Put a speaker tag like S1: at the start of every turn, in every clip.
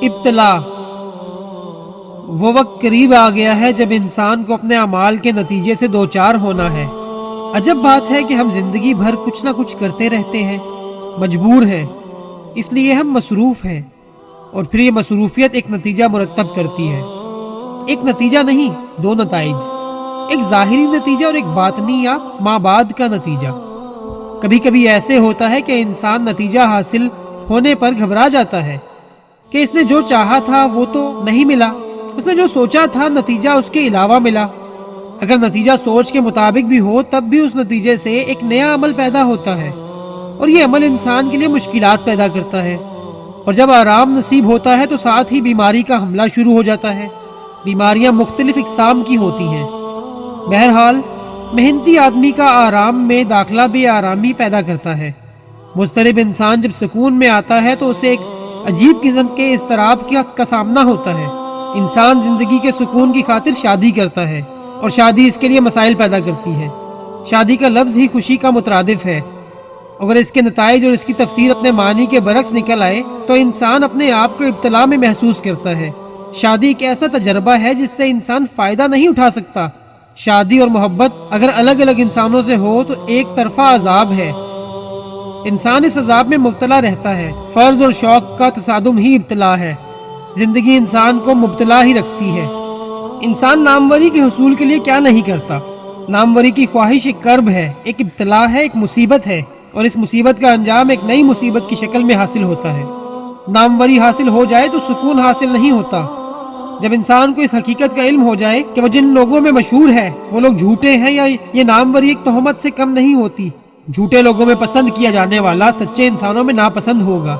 S1: ابتلا وہ وقت قریب آ گیا ہے جب انسان کو اپنے اعمال کے نتیجے سے دوچار ہونا ہے۔ عجب بات ہے کہ ہم زندگی بھر کچھ نہ کچھ کرتے رہتے ہیں، مجبور ہیں، اس لیے ہم مصروف ہیں، اور پھر یہ مصروفیت ایک نتیجہ مرتب کرتی ہے۔ ایک نتیجہ نہیں، دو نتائج، ایک ظاہری نتیجہ اور ایک باطنی یا مابعد کا نتیجہ۔ کبھی کبھی ایسے ہوتا ہے کہ انسان نتیجہ حاصل ہونے پر گھبرا جاتا ہے کہ اس نے جو چاہا تھا وہ تو نہیں ملا، اس نے جو سوچا تھا نتیجہ اس کے علاوہ ملا۔ اگر نتیجہ سوچ کے مطابق بھی ہو تب بھی اس نتیجے سے ایک نیا عمل پیدا ہوتا ہے، اور یہ عمل انسان کے لیے مشکلات پیدا کرتا ہے، اور جب آرام نصیب ہوتا ہے تو ساتھ ہی بیماری کا حملہ شروع ہو جاتا ہے۔ بیماریاں مختلف اقسام کی ہوتی ہیں۔ بہرحال محنتی آدمی کا آرام میں داخلہ بے آرامی پیدا کرتا ہے۔ مضطرب انسان جب سکون میں آتا ہے تو اسے ایک عجیب قسم کے اضطراب کا سامنا ہوتا ہے۔ انسان زندگی کے سکون کی خاطر شادی کرتا ہے، اور شادی اس کے لیے مسائل پیدا کرتی ہے۔ شادی کا لفظ ہی خوشی کا مترادف ہے۔ اگر اس کے نتائج اور اس کی تفسیر اپنے معنی کے برعکس نکل آئے تو انسان اپنے آپ کو ابتلا میں محسوس کرتا ہے۔ شادی ایک ایسا تجربہ ہے جس سے انسان فائدہ نہیں اٹھا سکتا۔ شادی اور محبت اگر الگ الگ انسانوں سے ہو تو ایک طرفہ عذاب ہے۔ انسان اس عذاب میں مبتلا رہتا ہے۔ فرض اور شوق کا تصادم ہی ابتلا ہے۔ زندگی انسان کو مبتلا ہی رکھتی ہے۔ انسان ناموری کے حصول کے لیے کیا نہیں کرتا۔ ناموری کی خواہش ایک کرب ہے، ایک ابتلا ہے، ایک مصیبت ہے، اور اس مصیبت کا انجام ایک نئی مصیبت کی شکل میں حاصل ہوتا ہے۔ ناموری حاصل ہو جائے تو سکون حاصل نہیں ہوتا۔ جب انسان کو اس حقیقت کا علم ہو جائے کہ وہ جن لوگوں میں مشہور ہے وہ لوگ جھوٹے ہیں، یا یہ ناموری ایک تہمت سے کم نہیں ہوتی، جھوٹے لوگوں میں پسند کیا جانے والا سچے انسانوں میں ناپسند ہوگا۔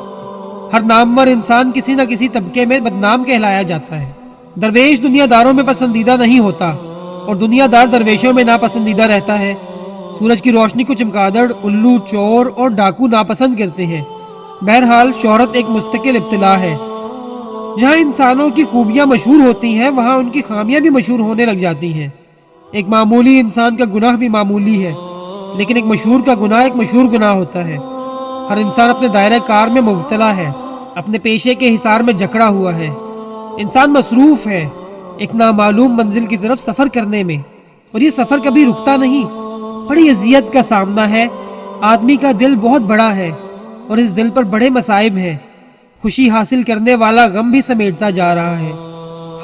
S1: ہر نامور انسان کسی نہ کسی طبقے میں بدنام کہلایا جاتا ہے۔ درویش دنیا داروں میں پسندیدہ نہیں ہوتا، اور دنیا دار درویشوں میں ناپسندیدہ رہتا ہے۔ سورج کی روشنی کو چمگادڑ، الو، چور اور ڈاکو ناپسند کرتے ہیں۔ بہرحال شہرت ایک مستقل ابتلا ہے۔ جہاں انسانوں کی خوبیاں مشہور ہوتی ہیں وہاں ان کی خامیاں بھی مشہور ہونے لگ جاتی ہیں۔ ایک معمولی انسان کا گناہ بھی معمولی ہے، لیکن ایک مشہور کا گناہ ایک مشہور گناہ ہوتا ہے۔ ہر انسان اپنے دائرہ کار میں مبتلا ہے، اپنے پیشے کے حصار میں جکڑا ہوا ہے۔ انسان مصروف ہے ایک نامعلوم منزل کی طرف سفر کرنے میں، اور یہ سفر کبھی رکتا نہیں۔ بڑی اذیت کا سامنا ہے۔ آدمی کا دل بہت بڑا ہے، اور اس دل پر بڑے مصائب ہیں۔ خوشی حاصل کرنے والا غم بھی سمیٹتا جا رہا ہے۔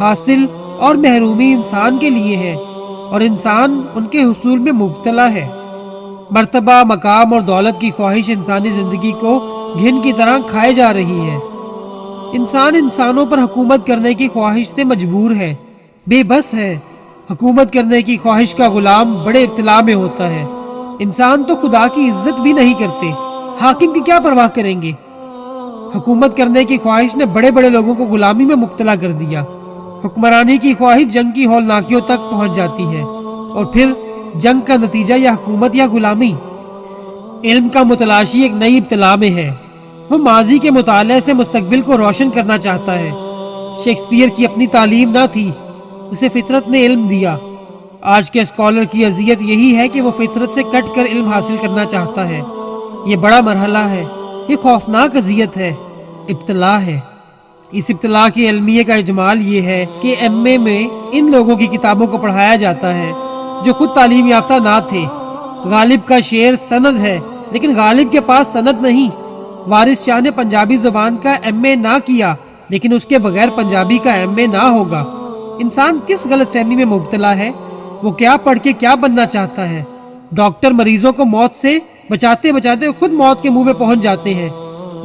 S1: حاصل اور محرومی انسان کے لیے ہے، اور انسان ان کے حصول میں مبتلا ہے۔ مرتبہ، مقام اور دولت کی خواہش انسانی زندگی کو گھن کی طرح کھائے جا رہی ہے۔ انسان انسانوں پر حکومت کرنے کی خواہش سے مجبور ہے، بے بس ہے۔ حکومت کرنے کی خواہش کا غلام بڑے ابتلا میں ہوتا ہے۔ انسان تو خدا کی عزت بھی نہیں کرتے، حاکم کی کیا پرواہ کریں گے؟ حکومت کرنے کی خواہش نے بڑے بڑے لوگوں کو غلامی میں مبتلا کر دیا۔ حکمرانی کی خواہش جنگ کی ہولناکیوں تک پہنچ جاتی ہے، اور پھر جنگ کا نتیجہ یا حکومت یا غلامی۔ علم کا متلاشی ایک نئی ابتلا میں ہے۔ وہ ماضی کے مطالعے سے مستقبل کو روشن کرنا چاہتا ہے۔ شیکسپیئر کی اپنی تعلیم نہ تھی، اسے فطرت نے علم دیا۔ آج کے اسکالر کی اذیت یہی ہے کہ وہ فطرت سے کٹ کر علم حاصل کرنا چاہتا ہے۔ یہ بڑا مرحلہ ہے، یہ خوفناک اذیت ہے، ابتلا ہے۔ اس ابتلا کے علمیے کا اجمال یہ ہے کہ ایم اے میں ان لوگوں کی کتابوں کو پڑھایا جاتا ہے جو خود تعلیم یافتہ نہ تھے۔ غالب کا شعر سند ہے، لیکن غالب کے پاس سند نہیں۔ وارث شاہ نے پنجابی زبان کا ایم اے نہ کیا، لیکن اس کے بغیر پنجابی کا ایم اے نہ ہوگا۔ انسان کس غلط فہمی میں مبتلا ہے؟ وہ کیا پڑھ کے کیا بننا چاہتا ہے؟ ڈاکٹر مریضوں کو موت سے بچاتے بچاتے خود موت کے منہ میں پہنچ جاتے ہیں۔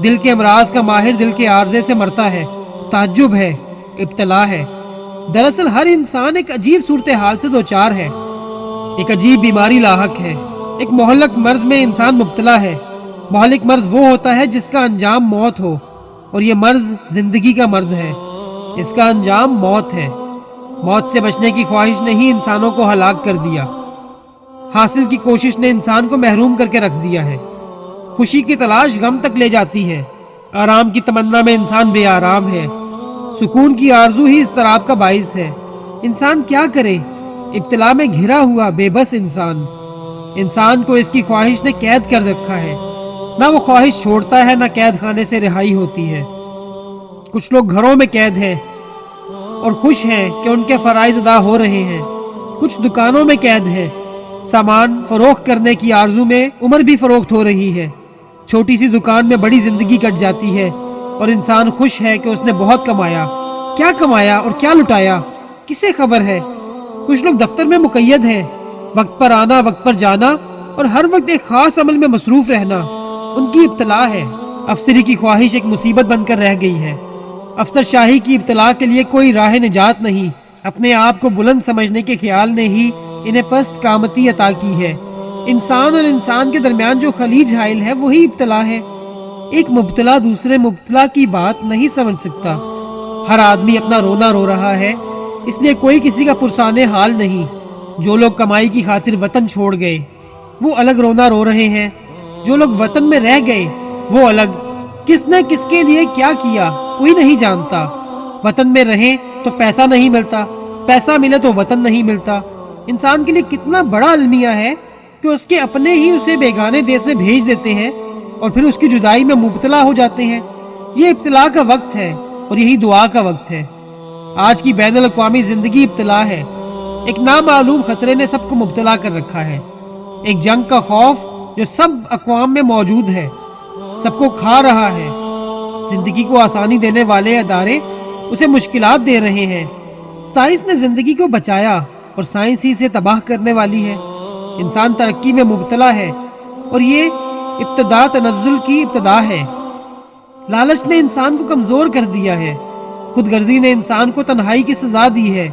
S1: دل کے امراض کا ماہر دل کے عارضے سے مرتا ہے۔ تعجب ہے، ابتلا ہے۔ دراصل ہر انسان ایک عجیب صورتحال سے دوچار ہے، ایک عجیب بیماری لاحق ہے۔ ایک مہلک مرض میں انسان مبتلا ہے۔ مہلک مرض وہ ہوتا ہے جس کا انجام موت ہو، اور یہ مرض زندگی کا مرض ہے۔ اس کا انجام موت ہے۔ موت سے بچنے کی خواہش نے ہی انسانوں کو ہلاک کر دیا۔ حاصل کی کوشش نے انسان کو محروم کر کے رکھ دیا ہے۔ خوشی کی تلاش غم تک لے جاتی ہے۔ آرام کی تمنا میں انسان بے آرام ہے۔ سکون کی آرزو ہی اضطراب کا باعث ہے۔ انسان کیا کرے؟ ابتلا میں گھرا ہوا بے بس انسان کو اس کی خواہش نے قید کر رکھا ہے۔ نہ وہ خواہش چھوڑتا ہے، نہ قید خانے سے رہائی ہوتی ہے۔ کچھ لوگ گھروں میں قید ہیں اور خوش ہیں کہ ان کے فرائض ادا ہو رہے ہیں، کچھ دکانوں میں قید ہیں، سامان فروخت کرنے کی آرزو میں عمر بھی فروخت ہو رہی ہے، چھوٹی سی دکان میں بڑی زندگی کٹ جاتی ہے اور انسان خوش ہے کہ اس نے بہت کمایا، کیا کمایا اور کیا لٹایا کسے خبر ہے۔ کچھ لوگ دفتر میں مقید ہیں، وقت پر آنا، وقت پر جانا اور ہر وقت ایک خاص عمل میں مصروف رہنا ان کی ابتلا ہے۔ افسری کی خواہش ایک مصیبت بن کر رہ گئی ہے۔ افسر شاہی کی ابتلا کے لیے کوئی راہ نجات نہیں، اپنے آپ کو بلند سمجھنے کے خیال نے ہی انہیں پست قامتی عطا کی ہے۔ انسان اور انسان کے درمیان جو خلیج حائل ہے وہی ابتلا ہے۔ ایک مبتلا دوسرے مبتلا کی بات نہیں سمجھ سکتا۔ ہر آدمی اپنا رونا رو رہا ہے، اس لیے کوئی کسی کا پرسان حال نہیں۔ جو لوگ کمائی کی خاطر وطن چھوڑ گئے وہ الگ رونا رو رہے ہیں، جو لوگ وطن میں رہ گئے وہ الگ۔ کس نے کس کے لیے کیا کیا کوئی نہیں جانتا۔ وطن میں رہیں تو پیسہ نہیں ملتا، پیسہ ملے تو وطن نہیں ملتا۔ انسان کے لیے کتنا بڑا المیہ ہے کہ اس کے اپنے ہی اسے بیگانے دیس میں بھیج دیتے ہیں اور پھر اس کی جدائی میں مبتلا ہو جاتے ہیں۔ یہ ابتلا کا وقت ہے اور یہی دعا کا وقت ہے۔ آج کی بین الاقوامی زندگی ابتلا ہے۔ ایک نامعلوم خطرے نے سب کو مبتلا کر رکھا ہے، ایک جنگ کا خوف جو سب اقوام میں موجود ہے، سب کو کھا رہا ہے۔ زندگی کو آسانی دینے والے ادارے اسے مشکلات دے رہے ہیں۔ سائنس نے زندگی کو بچایا اور سائنس ہی سے تباہ کرنے والی ہے۔ انسان ترقی میں مبتلا ہے اور یہ ابتدا تنزل کی ابتدا ہے۔ لالچ نے انسان کو کمزور کر دیا ہے، خود غرضی نے انسان کو تنہائی کی سزا دی ہے۔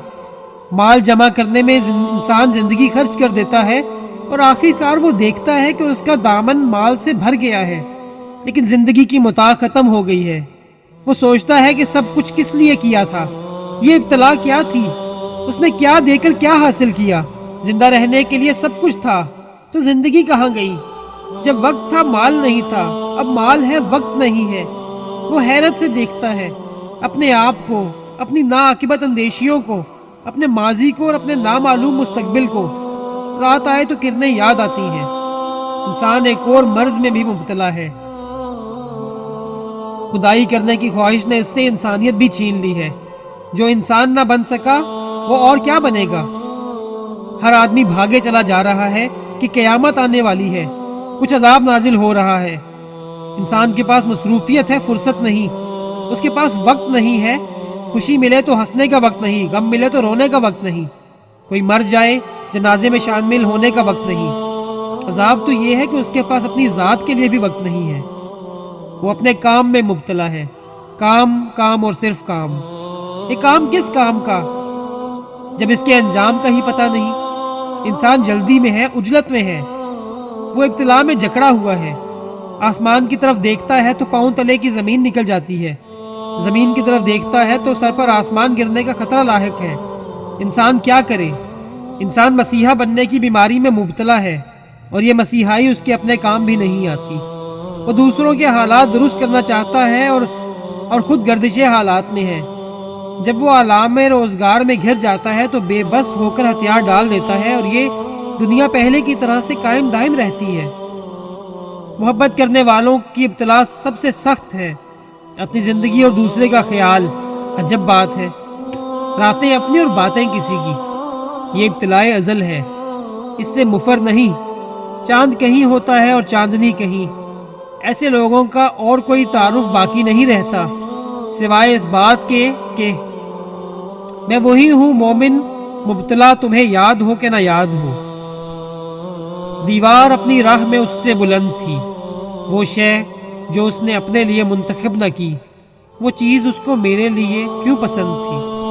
S1: مال جمع کرنے میں انسان زندگی خرچ کر دیتا ہے اور آخر کار وہ دیکھتا ہے کہ اس کا دامن مال سے بھر گیا ہے، لیکن زندگی کی متاع ختم ہو گئی ہے۔ وہ سوچتا ہے کہ سب کچھ کس لیے کیا تھا، یہ ابتلا کیا تھی، اس نے کیا دے کر کیا حاصل کیا۔ زندہ رہنے کے لیے سب کچھ تھا تو زندگی کہاں گئی؟ جب وقت تھا مال نہیں تھا، اب مال ہے وقت نہیں ہے۔ وہ حیرت سے دیکھتا ہے اپنے آپ کو، اپنی ناعاقبت اندیشیوں کو، اپنے ماضی کو اور اپنے نامعلوم مستقبل کو۔ رات آئے تو کرنیں یاد آتی ہیں۔ انسان ایک اور مرض میں بھی مبتلا ہے۔ خدائی کرنے کی خواہش نے اس سے انسانیت بھی چھین لی ہے۔ جو انسان نہ بن سکا وہ اور کیا بنے گا؟ ہر آدمی بھاگے چلا جا رہا ہے کہ قیامت آنے والی ہے، کچھ عذاب نازل ہو رہا ہے۔ انسان کے پاس مصروفیت ہے، فرصت نہیں۔ اس کے پاس وقت نہیں ہے، خوشی ملے تو ہنسنے کا وقت نہیں، غم ملے تو رونے کا وقت نہیں، کوئی مر جائے جنازے میں شامل ہونے کا وقت نہیں۔ عذاب تو یہ ہے کہ اس کے پاس اپنی ذات کے لیے بھی وقت نہیں ہے۔ وہ اپنے کام میں مبتلا ہے، کام کام اور صرف کام۔ یہ کام کس کام کا جب اس کے انجام کا ہی پتہ نہیں؟ انسان جلدی میں ہے، عجلت میں ہے، وہ ابتلا میں جکڑا ہوا ہے۔ آسمان کی طرف دیکھتا ہے تو پاؤں تلے کی زمین نکل جاتی ہے، زمین کی طرف دیکھتا ہے تو سر پر آسمان گرنے کا خطرہ لاحق ہے۔ انسان کیا کرے؟ انسان مسیحا بننے کی بیماری میں مبتلا ہے اور یہ مسیحائی اس کے اپنے کام بھی نہیں آتی۔ وہ دوسروں کے حالات درست کرنا چاہتا ہے اور خود گردش حالات میں ہے۔ جب وہ عالم روزگار میں گھر جاتا ہے تو بے بس ہو کر ہتھیار ڈال دیتا ہے اور یہ دنیا پہلے کی طرح سے قائم دائم رہتی ہے۔ محبت کرنے والوں کی ابتلا سب سے سخت ہے، اپنی زندگی اور دوسرے کا خیال۔ عجب بات ہے، راتیں اپنی اور باتیں کسی کی۔ یہ ابتلائے ازل ہے، اس سے مفر نہیں۔ چاند کہیں ہوتا ہے اور چاندنی کہیں۔ ایسے لوگوں کا اور کوئی تعارف باقی نہیں رہتا سوائے اس بات کے کہ میں وہی ہوں مومن، مبتلا تمہیں یاد ہو کہ نہ یاد ہو۔ دیوار اپنی راہ میں اس سے بلند تھی، وہ شے جو اس نے اپنے لیے منتخب نہ کی، وہ چیز اس کو میرے لیے کیوں پسند تھی۔